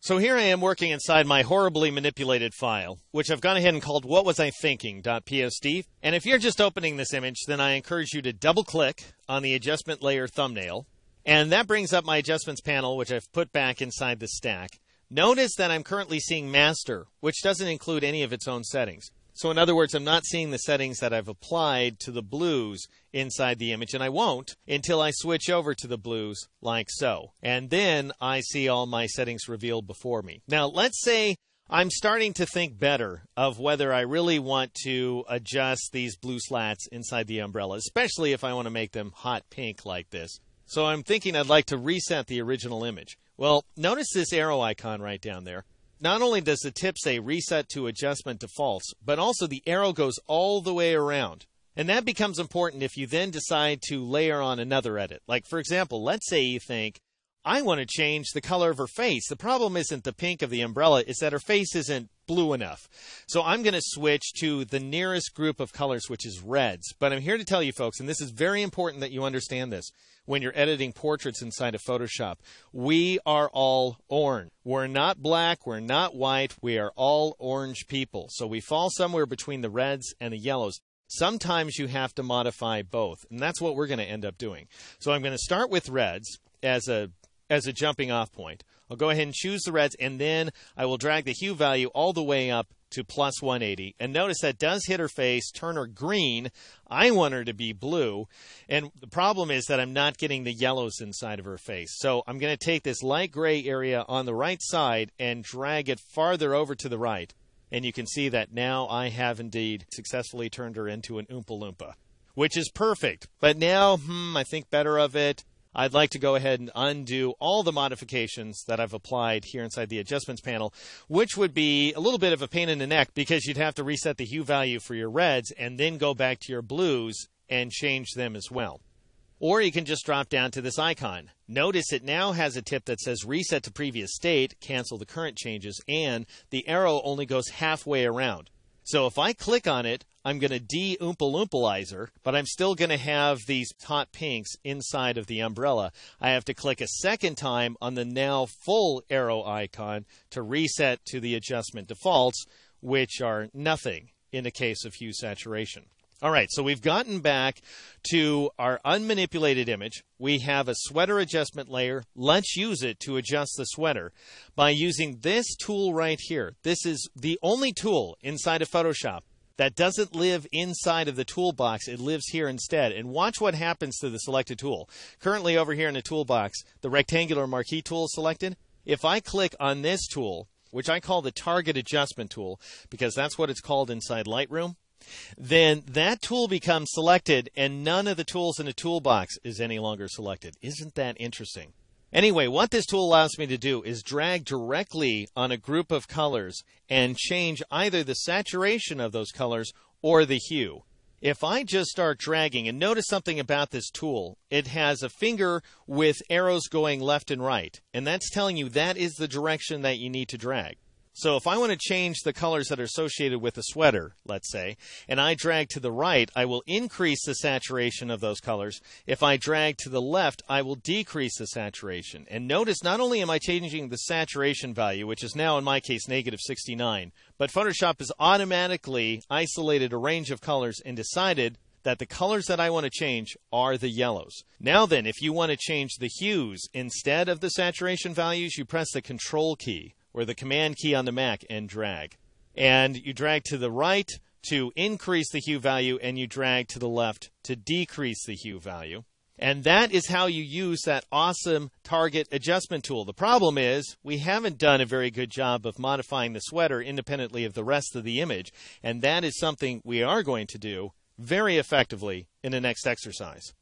So here I am working inside my horribly manipulated file, which I've gone ahead and called whatwasithinking.psd. And if you're just opening this image, then I encourage you to double-click on the adjustment layer thumbnail. And that brings up my adjustments panel, which I've put back inside the stack. Notice that I'm currently seeing master, which doesn't include any of its own settings. So in other words, I'm not seeing the settings that I've applied to the blues inside the image, and I won't until I switch over to the blues like so. And then I see all my settings revealed before me. Now, let's say I'm starting to think better of whether I really want to adjust these blue slats inside the umbrella, especially if I want to make them hot pink like this. So I'm thinking I'd like to reset the original image. Well, notice this arrow icon right down there. Not only does the tip say reset to adjustment defaults, but also the arrow goes all the way around. And that becomes important if you then decide to layer on another edit. Like, for example, let's say you think, I want to change the color of her face. The problem isn't the pink of the umbrella, it's that her face isn't blue enough. So I'm going to switch to the nearest group of colors, which is reds. But I'm here to tell you folks, and this is very important that you understand this, when you're editing portraits inside of Photoshop, we are all orange. We're not black, we're not white, we are all orange people. So we fall somewhere between the reds and the yellows. Sometimes you have to modify both, and that's what we're going to end up doing. So I'm going to start with reds as a jumping off point. I'll go ahead and choose the reds, and then I will drag the hue value all the way up to plus 180. And notice that does hit her face, turn her green. I want her to be blue. And the problem is that I'm not getting the yellows inside of her face. So I'm going to take this light gray area on the right side and drag it farther over to the right. And you can see that now I have indeed successfully turned her into an Oompa Loompa, which is perfect. But now, I think better of it. I'd like to go ahead and undo all the modifications that I've applied here inside the adjustments panel, which would be a little bit of a pain in the neck because you'd have to reset the hue value for your reds and then go back to your blues and change them as well. Or you can just drop down to this icon. Notice it now has a tip that says reset to previous state, cancel the current changes, and the arrow only goes halfway around. So if I click on it, I'm going to de-Oompa Loompalize her, but I'm still going to have these hot pinks inside of the umbrella. I have to click a second time on the now full arrow icon to reset to the adjustment defaults, which are nothing in the case of hue saturation. All right, so we've gotten back to our unmanipulated image. We have a sweater adjustment layer. Let's use it to adjust the sweater by using this tool right here. This is the only tool inside of Photoshop that doesn't live inside of the toolbox. It lives here instead. And watch what happens to the selected tool. Currently over here in the toolbox, the rectangular marquee tool is selected. If I click on this tool, which I call the target adjustment tool, because that's what it's called inside Lightroom, then that tool becomes selected and none of the tools in the toolbox is any longer selected. Isn't that interesting? Anyway, what this tool allows me to do is drag directly on a group of colors and change either the saturation of those colors or the hue. If I just start dragging, and notice something about this tool, it has a finger with arrows going left and right, and that's telling you that is the direction that you need to drag. So if I want to change the colors that are associated with a sweater, let's say, and I drag to the right, I will increase the saturation of those colors. If I drag to the left, I will decrease the saturation. And notice not only am I changing the saturation value, which is now in my case negative 69, but Photoshop has automatically isolated a range of colors and decided that the colors that I want to change are the yellows. Now then, if you want to change the hues instead of the saturation values, you press the Control key or the Command key on the Mac and drag. And you drag to the right to increase the hue value, and you drag to the left to decrease the hue value. And that is how you use that awesome target adjustment tool. The problem is we haven't done a very good job of modifying the sweater independently of the rest of the image, and that is something we are going to do very effectively in the next exercise.